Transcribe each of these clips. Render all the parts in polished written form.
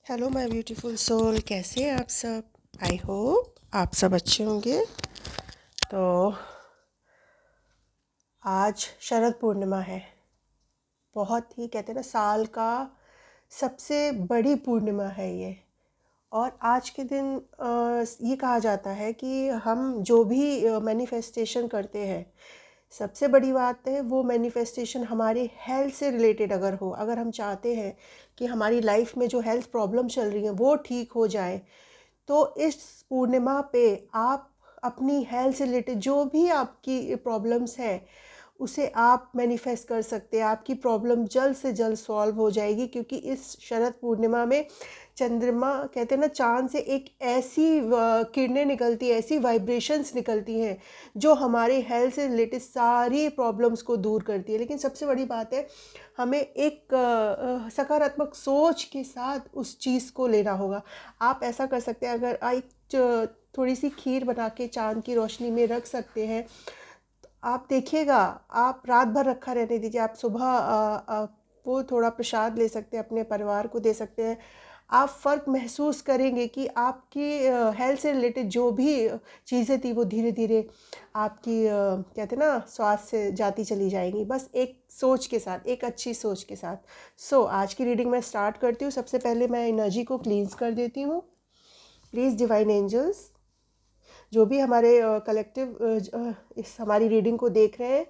Hello my beautiful soul, कैसे हैं आप सब। आई होप आप सब अच्छे होंगे। तो आज शरद पूर्णिमा है। बहुत ही कहते हैं ना, साल का सबसे बड़ी पूर्णिमा है ये। और आज के दिन ये कहा जाता है कि हम जो भी मैनिफेस्टेशन करते हैं, सबसे बड़ी बात है वो मैनिफेस्टेशन हमारे हेल्थ से रिलेटेड अगर हो, अगर हम चाहते हैं कि हमारी लाइफ में जो हेल्थ प्रॉब्लम चल रही हैं वो ठीक हो जाए, तो इस पूर्णिमा पे आप अपनी हेल्थ से रिलेटेड जो भी आपकी प्रॉब्लम्स हैं उसे आप मैनिफेस्ट कर सकते हैं। आपकी प्रॉब्लम जल्द से जल्द सॉल्व हो जाएगी, क्योंकि इस शरद पूर्णिमा में चंद्रमा कहते हैं ना, चांद से एक ऐसी किरणें निकलती है, ऐसी वाइब्रेशंस निकलती हैं जो हमारे हेल्थ से रिलेटेड सारी प्रॉब्लम्स को दूर करती है। लेकिन सबसे बड़ी बात है, हमें एक सकारात्मक सोच के साथ उस चीज़ को लेना होगा। आप ऐसा कर सकते हैं, अगर थोड़ी सी खीर बना के चांद की रोशनी में रख सकते हैं, आप देखिएगा, आप रात भर रखा रहने दीजिए। आप सुबह वो थोड़ा प्रसाद ले सकते हैं, अपने परिवार को दे सकते हैं। आप फ़र्क महसूस करेंगे कि आपकी हेल्थ से रिलेटेड जो भी चीज़ें थी वो धीरे धीरे आपकी कहते हैं ना, स्वास्थ्य से जाती चली जाएंगी, बस एक सोच के साथ, एक अच्छी सोच के साथ। आज की रीडिंग मैं स्टार्ट करती हूँ। सबसे पहले मैं एनर्जी को क्लींस कर देती हूँ। प्लीज़ डिवाइन एंजल्स, जो भी हमारे कलेक्टिव इस हमारी रीडिंग को देख रहे हैं,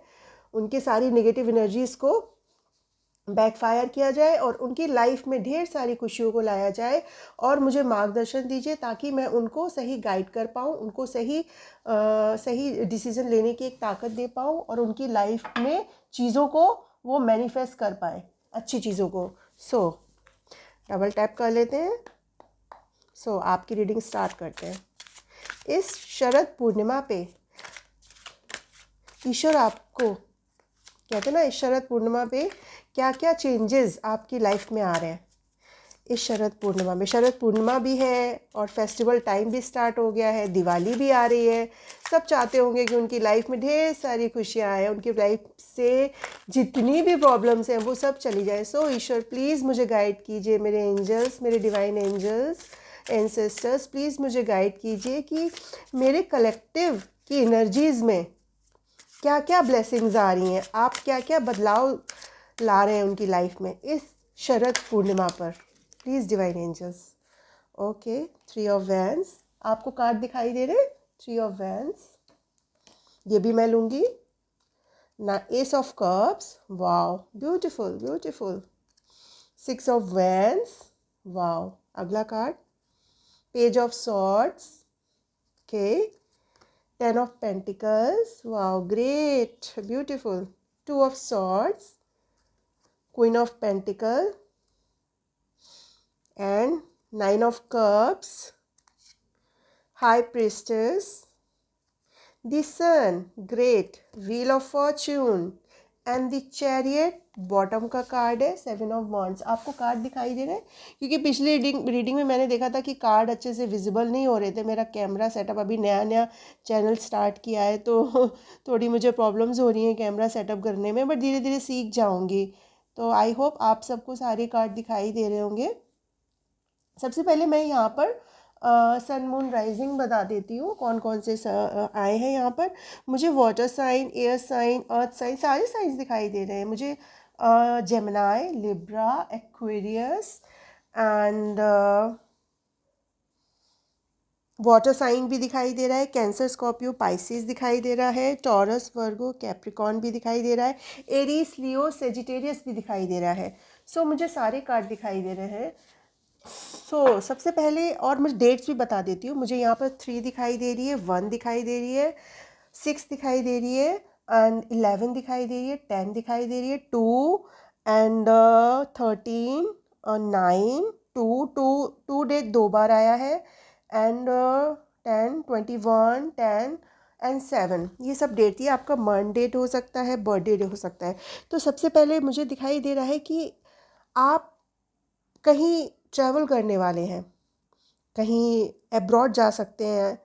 उनकी सारी नेगेटिव एनर्जीज़ को बैकफायर किया जाए और उनकी लाइफ में ढेर सारी खुशियों को लाया जाए। और मुझे मार्गदर्शन दीजिए ताकि मैं उनको सही गाइड कर पाऊँ, उनको सही डिसीजन लेने की एक ताकत दे पाऊँ, और उनकी लाइफ में चीज़ों को वो मैनिफेस्ट कर पाए, अच्छी चीज़ों को। डबल टैप कर लेते हैं। आपकी रीडिंग स्टार्ट करते हैं। इस शरद पूर्णिमा पे ईश्वर आपको कहते हैं ना, इस शरद पूर्णिमा पे क्या क्या चेंजेस आपकी लाइफ में आ रहे हैं। इस शरद पूर्णिमा में, शरद पूर्णिमा भी है और फेस्टिवल टाइम भी स्टार्ट हो गया है, दिवाली भी आ रही है। सब चाहते होंगे कि उनकी लाइफ में ढेर सारी खुशियाँ आए, उनकी लाइफ से जितनी भी प्रॉब्लम्स हैं वो सब चली जाए। ईश्वर प्लीज़ मुझे गाइड कीजिए, मेरे एंजल्स, मेरे डिवाइन एंजल्स, एंसेस्टर्स, प्लीज़ मुझे गाइड कीजिए कि मेरे कलेक्टिव की एनर्जीज़ में क्या क्या ब्लेसिंग्स आ रही हैं, आप क्या क्या बदलाव ला रहे हैं उनकी लाइफ में इस शरद पूर्णिमा पर। Please divine angels. Okay, 3 of wands आपको कार्ड दिखाई दे रहे हैं। 3 ऑफ वैंड्स, ये भी मैं लूँगी ना। Ace of cups, wow, beautiful beautiful. 6 of wands, wow. अगला card, page of swords, okay. 10 of Pentacles, wow, great, beautiful. 2 of Swords, Queen of Pentacle, and 9 of Cups, High Priestess, the Sun, great, Wheel of Fortune, and the chariot bottom का card है। 7 of wands आपको card दिखाई दे रहे हैं, क्योंकि पिछली reading में मैंने देखा था कि कार्ड अच्छे से विजिबल नहीं हो रहे थे। मेरा कैमरा सेटअप, अभी नया नया चैनल स्टार्ट किया है, तो थोड़ी मुझे प्रॉब्लम्स हो रही हैं कैमरा सेटअप करने में, बट धीरे धीरे सीख जाऊंगी। तो आई होप आप सबको सारे कार्ड दिखाई दे रहे होंगे। सबसे पहले मैं यहाँ पर सन मून राइजिंग बता देती हूँ, कौन कौन से आए हैं यहाँ पर। मुझे water sign, air sign, earth sign, सारे साइंस दिखाई दे रहे हैं मुझे। Gemini, Libra, Aquarius and water sign भी दिखाई दे रहा है। कैंसर, स्कॉर्पियो, पाइसिस दिखाई दे रहा है। टॉरस, वर्गो, कैप्रिकॉन भी दिखाई दे रहा है। एरीज, लियो, सेजिटेरियस भी दिखाई दे रहा है। मुझे सारे कार्ड दिखाई दे रहे हैं। सबसे पहले, और मुझे डेट्स भी बता देती हूँ। मुझे यहाँ पर 3 दिखाई दे रही है, 1 दिखाई दे रही है, 6 दिखाई दे रही है, एंड 11 दिखाई दे रही है, 10 दिखाई दे रही है, 2 एंड 13 और 9, 2 डेट 2 बार आया है, एंड 10, 21, 10 एंड 7, ये सब डेट थी। आपका मंथ डेट हो सकता है, बर्थडे डे हो सकता है। तो सबसे पहले मुझे दिखाई दे रहा है कि आप कहीं ट्रैवल करने वाले हैं, कहीं अब्रॉड जा सकते हैं,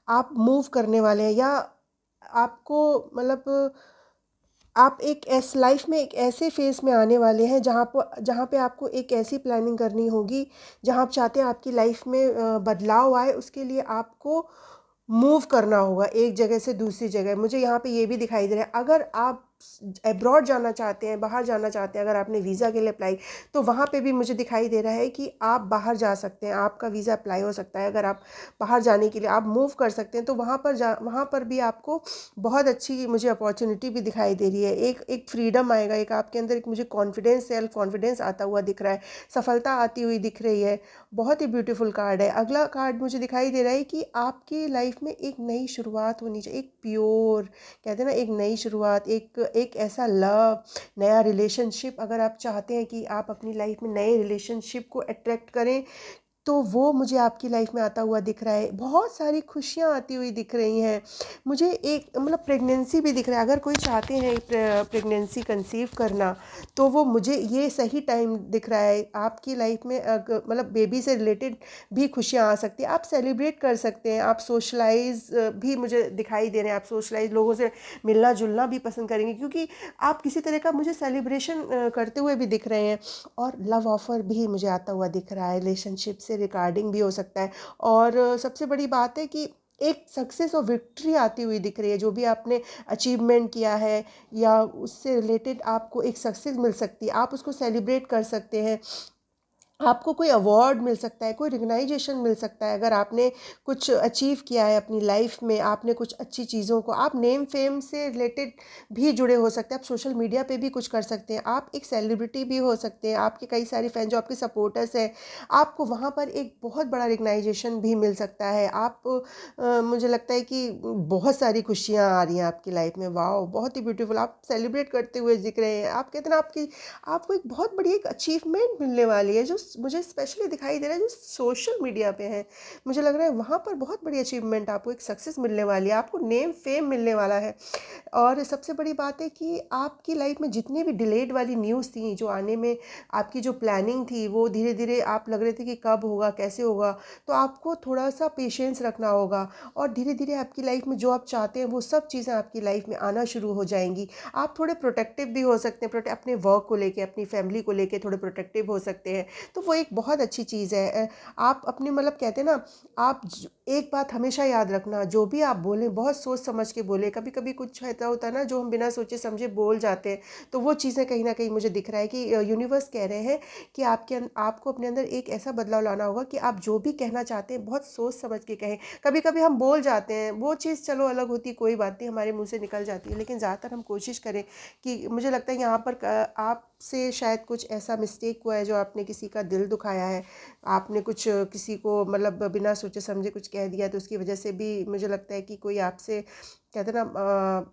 आप मूव करने वाले हैं, या आपको मतलब आप एक ऐस लाइफ में एक ऐसे फेज़ में आने वाले हैं जहाँ पे आपको एक ऐसी प्लानिंग करनी होगी, जहाँ आप चाहते हैं आपकी लाइफ में बदलाव आए, उसके लिए आपको मूव करना होगा एक जगह से दूसरी जगह। मुझे यहाँ पे ये भी दिखाई दे रहा है, अगर आप अब्रॉड जाना चाहते हैं, बाहर जाना चाहते हैं, अगर आपने वीज़ा के लिए अप्लाई, तो वहाँ पे भी मुझे दिखाई दे रहा है कि आप बाहर जा सकते हैं, आपका वीज़ा अप्लाई हो सकता है। अगर आप बाहर जाने के लिए आप मूव कर सकते हैं, तो वहाँ पर भी आपको बहुत अच्छी मुझे अपॉर्चुनिटी भी दिखाई दे रही है। एक एक फ्रीडम आएगा, एक आपके अंदर एक मुझे कॉन्फिडेंस, सेल्फ कॉन्फिडेंस आता हुआ दिख रहा है, सफलता आती हुई दिख रही है। बहुत ही ब्यूटीफुल कार्ड है। अगला कार्ड मुझे दिखाई दे रहा है कि आपकी लाइफ में एक नई शुरुआत होनी चाहिए, एक प्योर, कहते हैं ना, एक नई शुरुआत, एक ऐसा लव, नया रिलेशनशिप। अगर आप चाहते हैं कि आप अपनी लाइफ में नए रिलेशनशिप को अट्रैक्ट करें, तो वो मुझे आपकी लाइफ में आता हुआ दिख रहा है। बहुत सारी खुशियाँ आती हुई दिख रही हैं। मुझे एक मतलब प्रेगनेंसी भी दिख रहा है। अगर कोई चाहते हैं प्रेगनेंसी कंसीव करना, तो वो मुझे ये सही टाइम दिख रहा है। आपकी लाइफ में मतलब बेबी से रिलेटेड भी खुशियाँ आ सकती हैं। आप सेलिब्रेट कर सकते हैं, आप सोशलाइज भी मुझे दिखाई दे रहे हैं। आप सोशलाइज लोगों से मिलना जुलना भी पसंद करेंगे, क्योंकि आप किसी तरह का मुझे सेलिब्रेशन करते हुए भी दिख रहे हैं। और लव ऑफ़र भी मुझे आता हुआ दिख रहा है, रिलेशनशिप से रिगार्डिंग भी हो सकता है। और सबसे बड़ी बात है कि एक सक्सेस और विक्ट्री आती हुई दिख रही है। जो भी आपने अचीवमेंट किया है या उससे रिलेटेड आपको एक सक्सेस मिल सकती है, आप उसको सेलिब्रेट कर सकते हैं। आपको कोई अवार्ड मिल सकता है, कोई रिकग्नाइजेशन मिल सकता है। अगर आपने कुछ अचीव किया है अपनी लाइफ में, आपने कुछ अच्छी चीज़ों को, आप नेम फेम से रिलेटेड भी जुड़े हो सकते हैं। आप सोशल मीडिया पे भी कुछ कर सकते हैं, आप एक सेलिब्रिटी भी हो सकते हैं। आपके कई सारे फैन जो आपके सपोर्टर्स हैं, आपको वहाँ पर एक बहुत बड़ा रिकग्नाइजेशन भी मिल सकता है। मुझे लगता है कि बहुत सारी खुशियाँ आ रही हैं आपकी लाइफ में। वाओ, बहुत ही ब्यूटीफुल, आप सेलिब्रेट करते हुए दिख रहे हैं। आप कहते हैं ना, आपको एक बहुत बड़ी एक अचीवमेंट मिलने वाली है, जो मुझे स्पेशली दिखाई दे रहा है, जो सोशल मीडिया पे है। मुझे लग रहा है वहाँ पर बहुत बड़ी अचीवमेंट, आपको एक सक्सेस मिलने वाली है, आपको नेम फेम मिलने वाला है। और सबसे बड़ी बात है कि आपकी लाइफ में जितनी भी डिलेड वाली न्यूज़ थी, जो आने में आपकी जो प्लानिंग थी, वो धीरे धीरे आप लग रहे थे कि कब होगा, कैसे होगा, तो आपको थोड़ा सा पेशेंस रखना होगा। और धीरे धीरे आपकी लाइफ में जो आप चाहते हैं, वो सब चीज़ें आपकी लाइफ में आना शुरू हो जाएंगी। आप थोड़े प्रोटेक्टिव भी हो सकते हैं, अपने वर्क को लेके, अपनी फैमिली को लेके थोड़े प्रोटेक्टिव हो सकते हैं। तो वो एक बहुत अच्छी चीज़ है। आप अपनी मतलब कहते हैं ना, एक बात हमेशा याद रखना, जो भी आप बोलें बहुत सोच समझ के बोलें। कभी कभी कुछ ऐसा होता है ना, जो हम बिना सोचे समझे बोल जाते हैं, तो वो चीज़ें कहीं ना कहीं मुझे दिख रहा है कि यूनिवर्स कह रहे हैं कि आपको अपने अंदर एक ऐसा बदलाव लाना होगा कि आप जो भी कहना चाहते हैं बहुत सोच समझ के कहें। कभी कभी हम बोल जाते हैं, वो चीज़ चलो अलग होती, कोई बात नहीं, हमारे मुंह से निकल जाती है, लेकिन ज़्यादातर हम कोशिश करें कि, मुझे लगता है यहाँ पर आपसे शायद कुछ ऐसा मिस्टेक हुआ है, जो आपने किसी का दिल दुखाया है। आपने कुछ किसी को मतलब बिना सोचे समझे कुछ कह दिया, तो उसकी वजह से भी मुझे लगता है कि कोई आपसे, कहते हैं ना,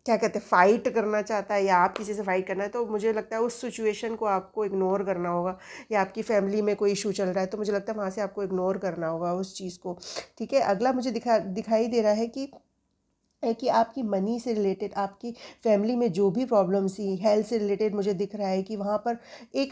क्या कहते हैं, फ़ाइट करना चाहता है, या आप किसी से फ़ाइट करना है। तो मुझे लगता है उस सिचुएशन को आपको इग्नोर करना होगा। या आपकी फैमिली में कोई इशू चल रहा है, तो मुझे लगता है वहाँ से आपको इग्नोर करना होगा उस चीज़ को। ठीक है, अगला मुझे दिखाई दे रहा है कि आपकी मनी से रिलेटेड, आपकी फैमिली में जो भी प्रॉब्लम्स थी, हेल्थ से रिलेटेड, मुझे दिख रहा है कि वहाँ पर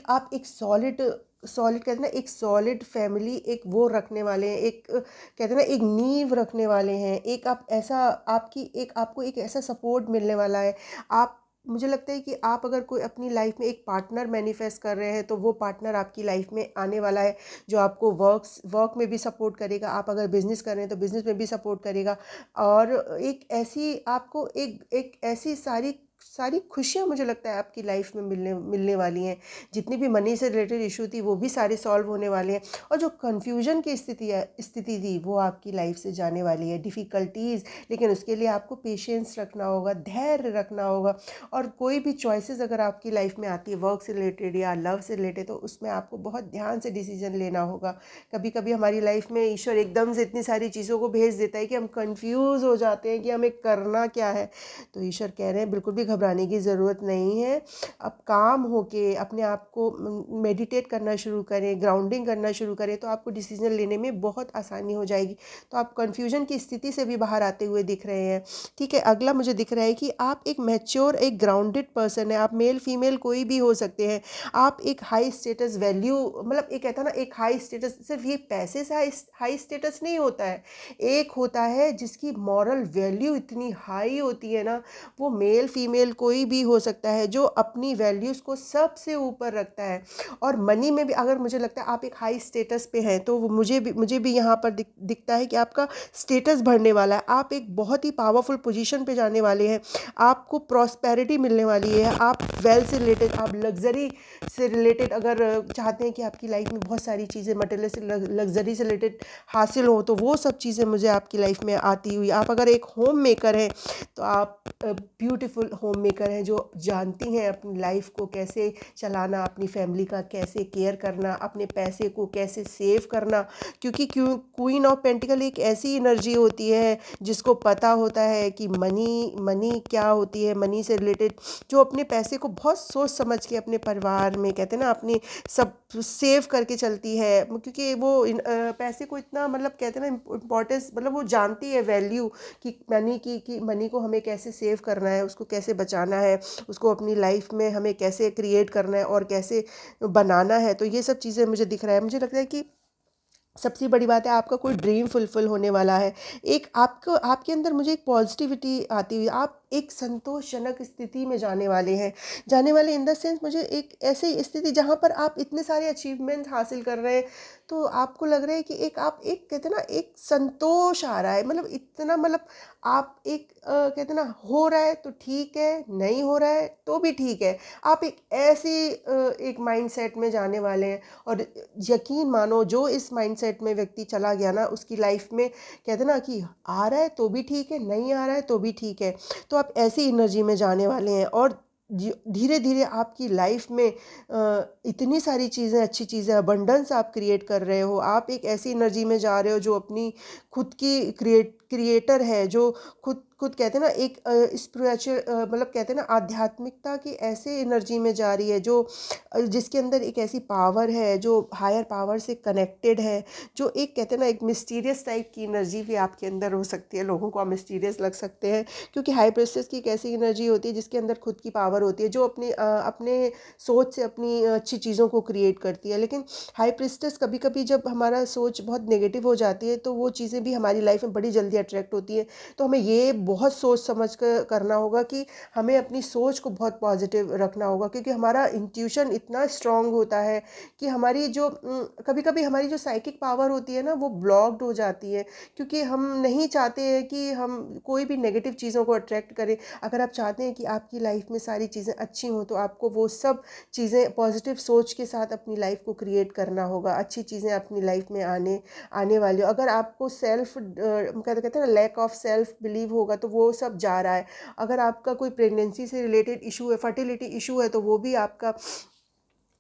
आप एक सॉलिड सॉलिड कहते हैं ना, एक सॉलिड फैमिली, एक वो रखने वाले हैं, एक कहते हैं ना, एक नींव रखने वाले हैं। एक आप ऐसा, आपको एक ऐसा सपोर्ट मिलने वाला है। आप मुझे लगता है कि आप अगर कोई अपनी लाइफ में एक पार्टनर मैनिफेस्ट कर रहे हैं, तो वो पार्टनर आपकी लाइफ में आने वाला है, जो आपको वर्क में भी सपोर्ट करेगा। आप अगर बिज़नेस कर रहे हैं, तो बिज़नेस में भी सपोर्ट करेगा। और एक ऐसी आपको एक ऐसी सारी सारी खुशियाँ, मुझे लगता है आपकी लाइफ में मिलने मिलने वाली हैं। जितनी भी मनी से रिलेटेड इशू थी, वो भी सारे सॉल्व होने वाले हैं। और जो कन्फ्यूजन की स्थिति थी, वो आपकी लाइफ से जाने वाली है, डिफ़िकल्टीज़। लेकिन उसके लिए आपको पेशेंस रखना होगा, धैर्य रखना होगा। और कोई भी चॉइसेस अगर आपकी लाइफ में आती है, वर्क से रिलेटेड या लव से रिलेटेड, तो उसमें आपको बहुत ध्यान से डिसीजन लेना होगा। कभी कभी हमारी लाइफ में ईश्वर एकदम से इतनी सारी चीज़ों को भेज देता है कि हम कंफ्यूज हो जाते हैं कि हमें करना क्या है। तो ईश्वर कह रहे हैं, बिल्कुल भी घबराने की ज़रूरत नहीं है। अब काम होके अपने आप को मेडिटेट करना शुरू करें, ग्राउंडिंग करना शुरू करें, तो आपको डिसीजन लेने में बहुत आसानी हो जाएगी। तो आप कन्फ्यूजन की स्थिति से भी बाहर आते हुए दिख रहे हैं। ठीक है, अगला मुझे दिख रहा है कि आप एक मैच्योर, एक ग्राउंडेड पर्सन है। आप मेल फीमेल कोई भी हो सकते हैं। आप एक हाई स्टेटस वैल्यू, मतलब एक कहता है ना, एक हाई स्टेटस, सिर्फ ये पैसे से हाई स्टेटस नहीं होता है। एक होता है जिसकी मॉरल वैल्यू इतनी हाई होती है ना, वो मेल फीमेल कोई भी हो सकता है, जो अपनी वैल्यूज़ को सबसे ऊपर रखता है। और मनी में भी अगर मुझे लगता है आप एक हाई स्टेटस पे हैं, तो वो मुझे भी यहाँ पर दिखता है कि आपका स्टेटस बढ़ने वाला है। आप एक बहुत ही पावरफुल पोजीशन पे जाने वाले हैं। आपको प्रॉस्पेरिटी मिलने वाली है। आप वेल्थ से रिलेटेड, आप लग्जरी से रिलेटेड अगर चाहते हैं कि आपकी लाइफ में बहुत सारी चीज़ें मटेरियलिस्टिक लग्जरी से रिलेटेड हासिल हो, तो वो सब चीज़ें मुझे आपकी लाइफ में आती हुई। आप अगर एक होम मेकर हैं, तो आप ब्यूटीफुल होम मेकर हैं, जो जानती हैं अपनी लाइफ को कैसे चलाना, अपनी फैमिली का कैसे केयर करना, अपने पैसे को कैसे सेव करना। क्योंकि क्वीन ऑफ पेंटिकल एक ऐसी एनर्जी होती है जिसको पता होता है कि मनी क्या होती है, मनी से रिलेटेड, जो अपने पैसे को बहुत सोच समझ के अपने परिवार में, कहते हैं ना, अपनी सब सेव करके चलती है। क्योंकि वो पैसे को इतना, मतलब कहते हैं ना, इम्पोर्टेंस, मतलब वो जानती है वैल्यू कि मनी की, कि मनी को हमें कैसे सेव करना है, उसको कैसे बचाना है, उसको अपनी लाइफ में हमें कैसे क्रिएट करना है और कैसे बनाना है। तो ये सब चीज़ें मुझे दिख रहा है। मुझे लगता है कि सबसे बड़ी बात है, आपका कोई ड्रीम फुलफिल होने वाला है। एक आपको, आपके अंदर मुझे एक पॉजिटिविटी आती हुई, आप एक संतोषजनक स्थिति में जाने वाले इन द सेंस, मुझे एक ऐसी स्थिति जहाँ पर आप इतने सारे अचीवमेंट हासिल कर रहे हैं, तो आपको लग रहा है कि एक, आप एक, कहते हैं ना, एक संतोष आ रहा है, मतलब इतना, मतलब आप एक कहते हैं ना, हो रहा है तो ठीक है, नहीं हो रहा है तो भी ठीक है। आप एक ऐसी एक माइंडसेट में जाने वाले हैं। और यकीन मानो, जो इस माइंडसेट में व्यक्ति चला गया ना, उसकी लाइफ में, कहते ना, कि आ रहा है तो भी ठीक है, नहीं आ रहा है तो भी ठीक है। तो आप ऐसी एनर्जी में जाने वाले हैं। और धीरे धीरे आपकी लाइफ में इतनी सारी चीज़ें, अच्छी चीज़ें, अबंडेंस आप क्रिएट कर रहे हो। आप एक ऐसी एनर्जी में जा रहे हो जो अपनी खुद की क्रिएटर है, जो खुद खुद कहते हैं ना, एक स्पिरिचुअल, मतलब कहते हैं ना, आध्यात्मिकता की ऐसे एनर्जी में जा रही है, जो जिसके अंदर एक ऐसी पावर है जो हायर पावर से कनेक्टेड है, जो एक, कहते हैं ना, एक मिस्टीरियस टाइप की एनर्जी भी आपके अंदर हो सकती है। लोगों को आप मिस्टीरियस लग सकते हैं, क्योंकि हाई प्रेस्टेस की एक ऐसी एनर्जी होती है जिसके अंदर खुद की पावर होती है, जो अपने सोच से अपनी अच्छी चीज़ों को क्रिएट करती है। लेकिन हाई प्रेस्टेस, कभी कभी जब हमारा सोच बहुत नेगेटिव हो जाती है, तो वो चीज़ें भी हमारी लाइफ में बड़ी जल्दी अट्रैक्ट होती है। तो हमें ये बहुत सोच समझ कर करना होगा कि हमें अपनी सोच को बहुत पॉजिटिव रखना होगा, क्योंकि हमारा इंट्यूशन इतना स्ट्रांग होता है कि हमारी जो कभी कभी हमारी जो साइकिक पावर होती है ना, वो ब्लॉक्ड हो जाती है, क्योंकि हम नहीं चाहते हैं कि हम कोई भी नेगेटिव चीज़ों को अट्रैक्ट करें। अगर आप चाहते हैं कि आपकी लाइफ में सारी चीज़ें अच्छी हों, तो आपको वो सब चीज़ें पॉजिटिव सोच के साथ अपनी लाइफ को क्रिएट करना होगा। अच्छी चीज़ें अपनी लाइफ में आने वाली हो। अगर आपको कहते हैं ना, लैक ऑफ सेल्फ बिलीव होगा, तो वो सब जा रहा है। अगर आपका कोई प्रेगनेंसी से रिलेटेड इशू है, फर्टिलिटी इशू है, तो वो भी आपका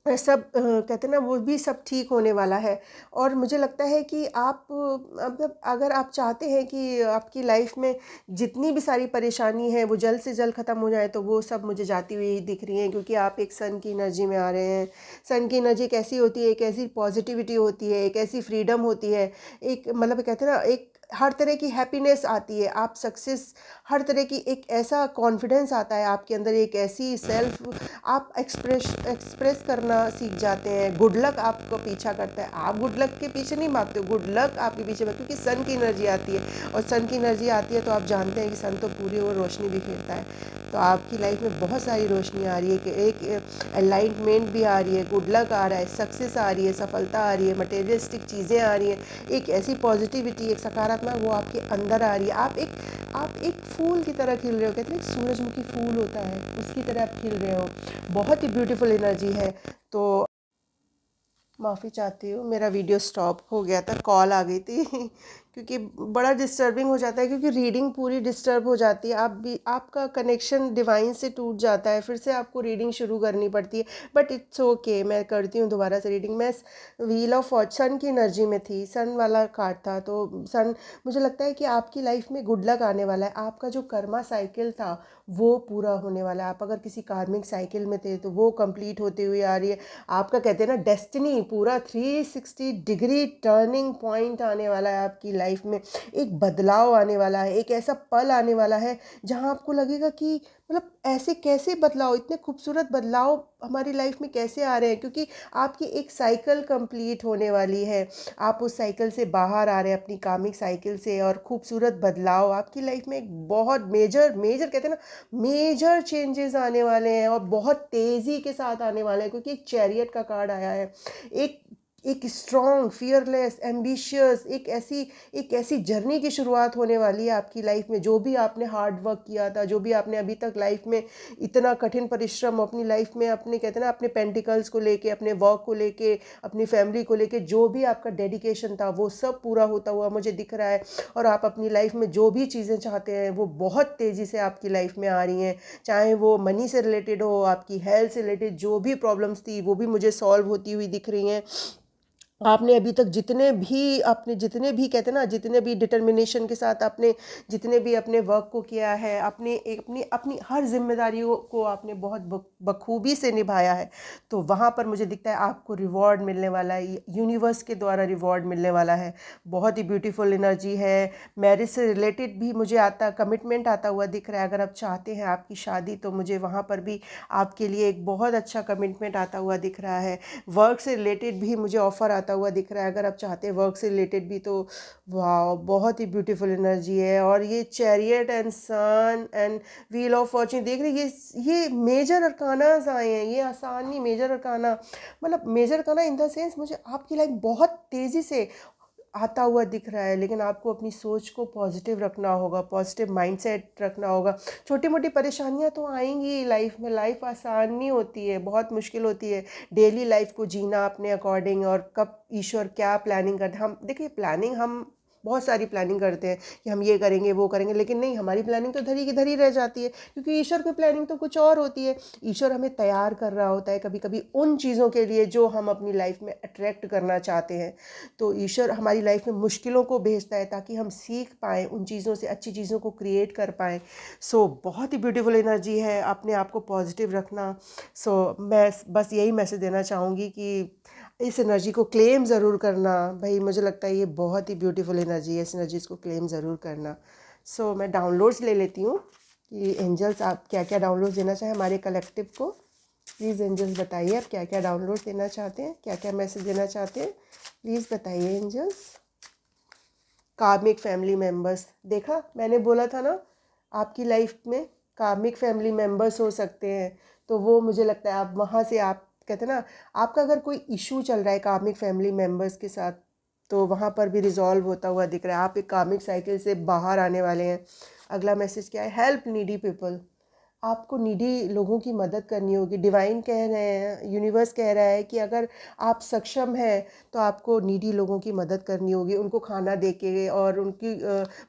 सब कहते हैं ना, वो भी सब ठीक होने वाला है। और मुझे लगता है कि आप, मतलब अगर आप चाहते हैं कि आपकी लाइफ में जितनी भी सारी परेशानी है वो जल्द से जल्द ख़त्म हो जाए, तो वो सब मुझे जाती हुई दिख रही हैं, क्योंकि आप एक सन की एनर्जी में आ रहे हैं। सन की एनर्जी कैसी होती है? एक ऐसी पॉजिटिविटी होती है, एक ऐसी फ्रीडम होती है, एक, मतलब कहते हैं ना, एक हर तरह की हैप्पीनेस आती है, आप सक्सेस, हर तरह की एक ऐसा कॉन्फिडेंस आता है आपके अंदर, एक ऐसी सेल्फ, आप एक्सप्रेस करना सीख जाते हैं। गुड लक आपको पीछा करता है, आप गुड लक के पीछे नहीं भागते हो, गुड लक आपके पीछे भागते, क्योंकि सन की एनर्जी आती है। और सन की एनर्जी आती है तो आप जानते हैं कि सन तो पूरी वो रोशनी बिखेरता है। तो आपकी लाइफ में बहुत सारी रोशनी आ रही है, कि एक अलाइनमेंट भी आ रही है, गुड लक आ रहा है, सक्सेस आ रही है, सफलता आ रही है, मटेरियलिस्टिक चीज़ें आ रही हैं, एक ऐसी पॉजिटिविटी, एक सकारात्मक वो आपके अंदर आ रही है। आप एक फूल की तरह खिल रहे हो, कहते हैं सूरजमुखी फूल होता है, उसकी तरह आप खिल रहे हो। बहुत ही ब्यूटीफुल एनर्जी है। तो माफ़ी चाहती हूँ, मेरा वीडियो स्टॉप हो गया था, कॉल आ गई थी क्योंकि बड़ा डिस्टर्बिंग हो जाता है, क्योंकि रीडिंग पूरी डिस्टर्ब हो जाती है। आप भी, आपका कनेक्शन डिवाइन से टूट जाता है, फिर से आपको रीडिंग शुरू करनी पड़ती है। बट इट्स ओके, मैं करती हूँ दोबारा से रीडिंग। मैं व्हील ऑफ फॉर्चून की एनर्जी में थी, सन वाला कार्ड था, तो सन, मुझे लगता है कि आपकी लाइफ में गुड लक आने वाला है। आपका जो कर्मा साइकिल था वो पूरा होने वाला है। आप अगर किसी कार्मिक साइकिल में थे तो वो कंप्लीट होते हुए आ रही है। आपका कहते हैं ना डेस्टिनी पूरा 360 डिग्री टर्निंग पॉइंट आने वाला है आपकी लाइफ में। एक बदलाव आने वाला है, एक ऐसा पल आने वाला है जहां आपको लगेगा कि मतलब ऐसे कैसे बदलाव, इतने खूबसूरत बदलाव हमारी लाइफ में कैसे आ रहे हैं, क्योंकि आपकी एक साइकिल कंप्लीट होने वाली है। आप उस साइकिल से बाहर आ रहे हैं, अपनी कामिक साइकिल से, और खूबसूरत बदलाव आपकी लाइफ में एक बहुत मेजर मेजर कहते हैं ना मेजर चेंजेस आने वाले हैं, और बहुत तेज़ी के साथ आने वाले हैं, क्योंकि एक चैरियट का कार्ड आया है। एक एक स्ट्रॉन्ग, फियरलेस, एम्बिशियस, एक ऐसी जर्नी की शुरुआत होने वाली है आपकी लाइफ में। जो भी आपने हार्ड वर्क किया था, जो भी आपने अभी तक लाइफ में इतना कठिन परिश्रम अपनी लाइफ में, अपने कहते हैं ना अपने पेंटिकल्स को लेके, अपने वर्क को लेके, अपनी फैमिली को लेके, जो भी आपका डेडिकेशन था वो सब पूरा होता हुआ मुझे दिख रहा है। और आप अपनी लाइफ में जो भी चीज़ें चाहते हैं वो बहुत तेज़ी से आपकी लाइफ में आ रही हैं। चाहे वो मनी से रिलेटेड हो, आपकी हेल्थ से रिलेटेड जो भी प्रॉब्लम्स थी वो भी मुझे सॉल्व होती हुई दिख रही हैं। आपने अभी तक जितने भी कहते हैं ना, जितने भी डिटर्मिनेशन के साथ आपने जितने भी अपने वर्क को किया है, अपनी अपनी हर जिम्मेदारियों को आपने बहुत बखूबी से निभाया है। तो वहाँ पर मुझे दिखता है आपको रिवॉर्ड मिलने वाला है, यूनिवर्स के द्वारा रिवॉर्ड मिलने वाला है। बहुत ही ब्यूटीफुल एनर्जी है। मैरिज से रिलेटेड भी मुझे कमिटमेंट आता हुआ दिख रहा है। अगर आप चाहते हैं आपकी शादी, तो मुझे वहाँ पर भी आपके लिए एक बहुत अच्छा कमिटमेंट आता हुआ दिख रहा है। वर्क से रिलेटेड भी मुझे ऑफ़र आता हुआ दिख रहा है। अगर आप चाहते हैं वर्क से रिलेटेड भी, तो वाह, बहुत ही ब्यूटीफुल एनर्जी है। और ये chariot and sun and wheel of fortune देख रहे हैं, ये मेजर अरकानाज आए हैं। ये आसान नहीं, मेजर अरकाना, मतलब major arcana in the sense मुझे आपकी लाइफ बहुत तेज़ी से आता हुआ दिख रहा है। लेकिन आपको अपनी सोच को पॉजिटिव रखना होगा, पॉजिटिव माइंडसेट रखना होगा। छोटी मोटी परेशानियां तो आएंगी लाइफ में, लाइफ आसान नहीं होती है, बहुत मुश्किल होती है डेली लाइफ को जीना अपने अकॉर्डिंग। और कब ईश्वर क्या प्लानिंग करते हैं, हम देखिए प्लानिंग, हम बहुत सारी प्लानिंग करते हैं कि हम ये करेंगे वो करेंगे, लेकिन नहीं, हमारी प्लानिंग तो धरी की धरी रह जाती है, क्योंकि ईश्वर की प्लानिंग तो कुछ और होती है। ईश्वर हमें तैयार कर रहा होता है कभी कभी उन चीज़ों के लिए जो हम अपनी लाइफ में अट्रैक्ट करना चाहते हैं। तो ईश्वर हमारी लाइफ में मुश्किलों को भेजता है ताकि हम सीख पाएँ, उन चीज़ों से अच्छी चीज़ों को क्रिएट कर पाएँ। सो बहुत ही ब्यूटीफुल एनर्जी है, अपने आप को पॉजिटिव रखना। सो मैं बस यही मैसेज देना चाहूँगी कि इस एनर्जी को क्लेम ज़रूर करना। भाई मुझे लगता है ये बहुत ही ब्यूटीफुल एनर्जी है, इस एनर्जीज़ को क्लेम ज़रूर करना। सो मैं डाउनलोड्स ले लेती हूँ कि एंजल्स आप क्या क्या डाउनलोड्स देना चाहें हमारे कलेक्टिव को। प्लीज़ एंजल्स बताइए आप क्या क्या डाउनलोड देना चाहते हैं, क्या क्या मैसेज देना चाहते हैं, प्लीज़ बताइए एंजल्स। कार्मिक फैमिली मेम्बर्स, देखा मैंने बोला था ना, आपकी लाइफ में कार्मिक फैमिली मेम्बर्स हो सकते हैं। तो वो मुझे लगता है आप वहाँ से, आप कहते हैं ना, आपका अगर कोई इशू चल रहा है कार्मिक फैमिली मेम्बर्स के साथ, तो वहाँ पर भी रिजॉल्व होता हुआ दिख रहा है। आप एक कार्मिक साइकिल से बाहर आने वाले हैं। अगला मैसेज क्या है, हेल्प नीडी पीपल। आपको नीडी लोगों की मदद करनी होगी। डिवाइन कह रहे हैं, यूनिवर्स कह रहा है कि अगर आप सक्षम हैं तो आपको नीडी लोगों की मदद करनी होगी, उनको खाना दे के, और उनकी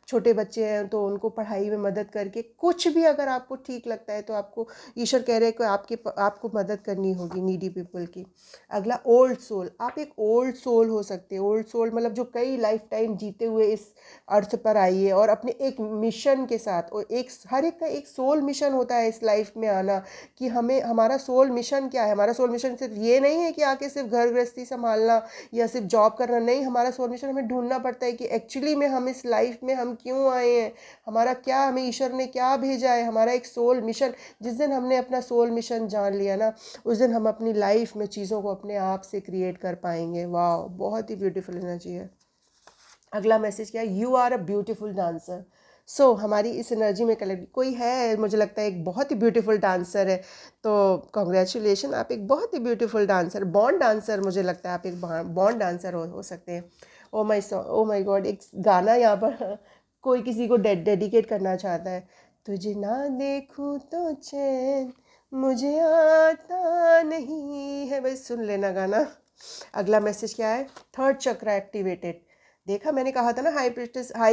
छोटे बच्चे हैं तो उनको पढ़ाई में मदद करके, कुछ भी अगर आपको ठीक लगता है तो आपको ईश्वर कह रहे हैं कि आपको मदद करनी होगी नीडी पीपल की। अगला ओल्ड सोल, आप एक ओल्ड सोल हो सकते हैं। ओल्ड सोल मतलब जो कई लाइफ टाइम जीते हुए इस अर्थ पर आई है, और अपने एक मिशन के साथ, और हर एक का एक सोल मिशन होता है इस लाइफ में आना, कि हमें हमारा सोल मिशन क्या है। हमारा सोल मिशन सिर्फ ये नहीं है कि आके सिर्फ घर गृहस्थी संभालना या सिर्फ जॉब करना, नहीं, हमारा सोल मिशन हमें ढूंढना पड़ता है कि एक्चुअली में हम इस लाइफ में हम क्यों आए हैं, हमारा क्या, हमें ईश्वर ने क्या भेजा है, हमारा एक सोल मिशन। जिस दिन हमने अपना सोल मिशन जान लिया ना, उस दिन हम अपनी लाइफ में चीज़ों को अपने आप से क्रिएट कर पाएंगे। वाह, बहुत ही ब्यूटीफुल एनर्जी है। अगला मैसेज क्या है, you are a beautiful dancer. So हमारी इस एनर्जी में कलेक्ट कोई है, मुझे लगता है एक बहुत ही ब्यूटीफुल डांसर है। तो कॉन्ग्रेचुलेशन, आप एक बहुत ही ब्यूटीफुल डांसर, बॉन्ड डांसर, मुझे लगता है आप एक बॉन्ड डांसर हो सकते हैं। ओ माई गॉड, एक गाना यहाँ पर कोई किसी को डेडिकेट करना चाहता है। तुझे ना देखूं तो चैन मुझे आता नहीं है, बस सुन लेना गाना। अगला मैसेज क्या है, थर्ड चक्रा एक्टिवेटेड। देखा, मैंने कहा था ना हाई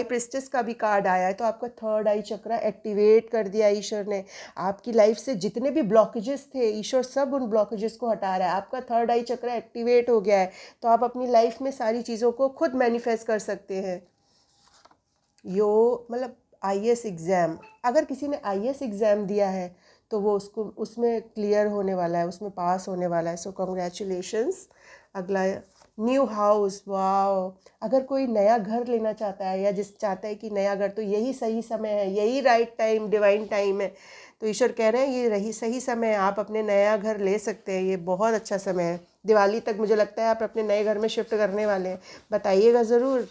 प्रिस्टेस का भी कार्ड आया है, तो आपका थर्ड आई चक्रा एक्टिवेट कर दिया ईश्वर ने। आपकी लाइफ से जितने भी ब्लॉकेजेस थे, ईश्वर सब उन ब्लॉकेजेस को हटा रहा है। आपका थर्ड आई चक्रा एक्टिवेट हो गया है, तो आप अपनी लाइफ में सारी चीज़ों को खुद मैनिफेस्ट कर सकते हैं। यो मतलब आईएएस एग्ज़ाम, अगर किसी ने आईएएस एग्ज़ाम दिया है तो वो उसको उसमें क्लियर होने वाला है, उसमें पास होने वाला है। सो कॉन्ग्रेचुलेशंस। अगला, न्यू हाउस, वाओ। अगर कोई नया घर लेना चाहता है या जिस चाहता है कि नया घर, तो यही सही समय है, यही राइट टाइम, डिवाइन टाइम है। तो ईश्वर कह रहे हैं ये रही सही समय है, आप अपने नया घर ले सकते हैं, ये बहुत अच्छा समय है। दिवाली तक मुझे लगता है आप अपने नए घर में शिफ्ट करने वाले हैं, बताइएगा ज़रूर।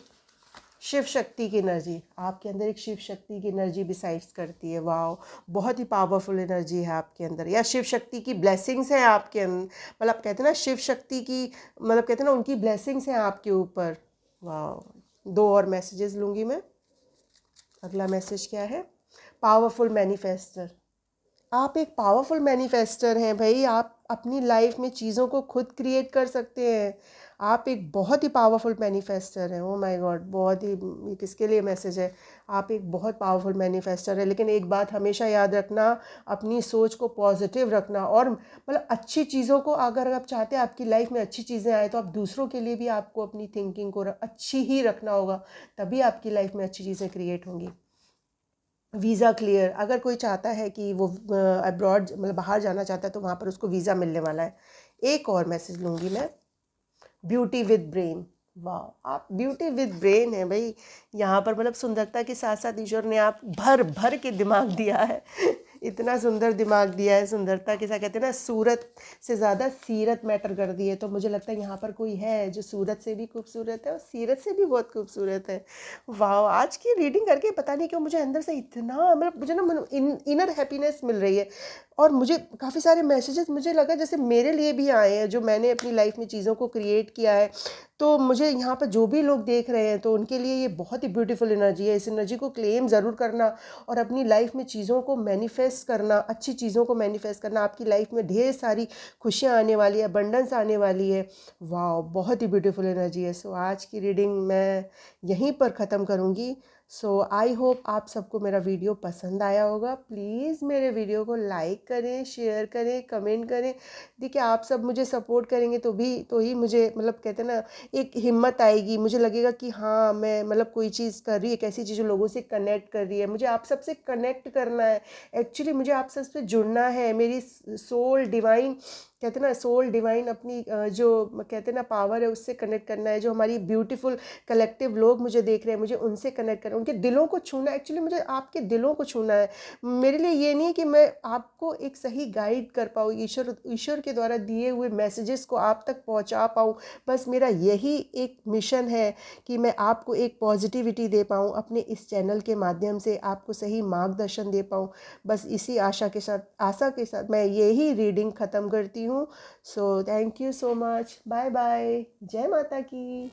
शिव शक्ति की एनर्जी, आपके अंदर एक शिव शक्ति की एनर्जी बिसाइड्स करती है। वाह, बहुत ही पावरफुल एनर्जी है आपके अंदर, या शिव शक्ति की ब्लेसिंग्स हैं आपके अंदर। मतलब कहते हैं ना शिव शक्ति की, मतलब कहते हैं ना उनकी ब्लेसिंग्स हैं आपके ऊपर। वाह, दो और मैसेजेस लूँगी मैं। अगला मैसेज क्या है? Powerful manifester. आप एक पावरफुल मैनिफेस्टर हैं भाई, आप अपनी लाइफ में चीज़ों को खुद क्रिएट कर सकते हैं। आप एक बहुत ही पावरफुल मैनिफेस्टर हैं। ओ माय गॉड, बहुत ही, ये किसके लिए मैसेज है? आप एक बहुत पावरफुल मैनिफेस्टर है, लेकिन एक बात हमेशा याद रखना, अपनी सोच को पॉजिटिव रखना, और मतलब अच्छी चीज़ों को, अगर आप चाहते हैं आपकी लाइफ में अच्छी चीज़ें आए, तो आप दूसरों के लिए भी आपको अपनी थिंकिंग को अच्छी ही रखना होगा, तभी आपकी लाइफ में अच्छी चीज़ें क्रिएट होंगी। वीज़ा क्लियर, अगर कोई चाहता है कि वो अब्रॉड मतलब बाहर जाना चाहता है, तो वहाँ पर उसको वीज़ा मिलने वाला है। एक और मैसेज लूँगी मैं। ब्यूटी विद ब्रेन, वाह, आप ब्यूटी विद ब्रेन है भाई। यहाँ पर मतलब सुंदरता के साथ साथ ईश्वर ने आप भर भर के दिमाग दिया है। इतना सुंदर दिमाग दिया है, सुंदरता के साथ, कहते हैं ना सूरत से ज़्यादा सीरत मैटर कर दी है। तो मुझे लगता है यहाँ पर कोई है जो सूरत से भी खूबसूरत है और सीरत से भी बहुत खूबसूरत है। वाह, आज की रीडिंग करके पता नहीं क्यों मुझे अंदर से इतना, मतलब मुझे ना इनर हैप्पीनेस मिल रही है। और मुझे काफ़ी सारे मैसेजेस मुझे लगा जैसे मेरे लिए भी आए हैं, जो मैंने अपनी लाइफ में चीज़ों को क्रिएट किया है। तो मुझे यहाँ पर जो भी लोग देख रहे हैं, तो उनके लिए ये बहुत ही ब्यूटीफुल एनर्जी है। इस एनर्जी को क्लेम ज़रूर करना और अपनी लाइफ में चीज़ों को मैनिफेस्ट करना, अच्छी चीज़ों को मैनिफेस्ट करना। आपकी लाइफ में ढेर सारी खुशियाँ आने वाली है, अबंडेंस आने वाली है। वाह, बहुत ही ब्यूटीफुल एनर्जी है। सो आज की रीडिंग मैं यहीं पर ख़त्म करूँगी। सो आई होप आप सबको मेरा वीडियो पसंद आया होगा। प्लीज़ मेरे वीडियो को लाइक करें, शेयर करें, कमेंट करें। देखिए, आप सब मुझे सपोर्ट करेंगे तो ही मुझे, मतलब कहते हैं ना, एक हिम्मत आएगी। मुझे लगेगा कि हाँ, मैं मतलब कोई चीज़ कर रही है, एक ऐसी चीज़ जो लोगों से कनेक्ट कर रही है। मुझे आप सबसे कनेक्ट करना है, एक्चुअली मुझे आप सबसे जुड़ना है। मेरी सोल डिवाइन, कहते हैं ना सोल डिवाइन, अपनी जो कहते हैं ना पावर है, उससे कनेक्ट करना है। जो हमारी ब्यूटीफुल कलेक्टिव लोग मुझे देख रहे हैं, मुझे उनसे कनेक्ट करना है, उनके दिलों को छूना है। एक्चुअली मुझे आपके दिलों को छूना है। मेरे लिए ये नहीं है कि मैं आपको एक सही गाइड कर पाऊँ, ईश्वर के द्वारा दिए हुए मैसेजेस को आप तक पहुंचा पाऊँ। बस मेरा यही एक मिशन है कि मैं आपको एक पॉजिटिविटी दे पाऊँ, अपने इस चैनल के माध्यम से आपको सही मार्गदर्शन दे पाऊँ। बस इसी आशा के साथ मैं यही रीडिंग ख़त्म करती हूँ। So thank you so much, bye bye, जय माता की।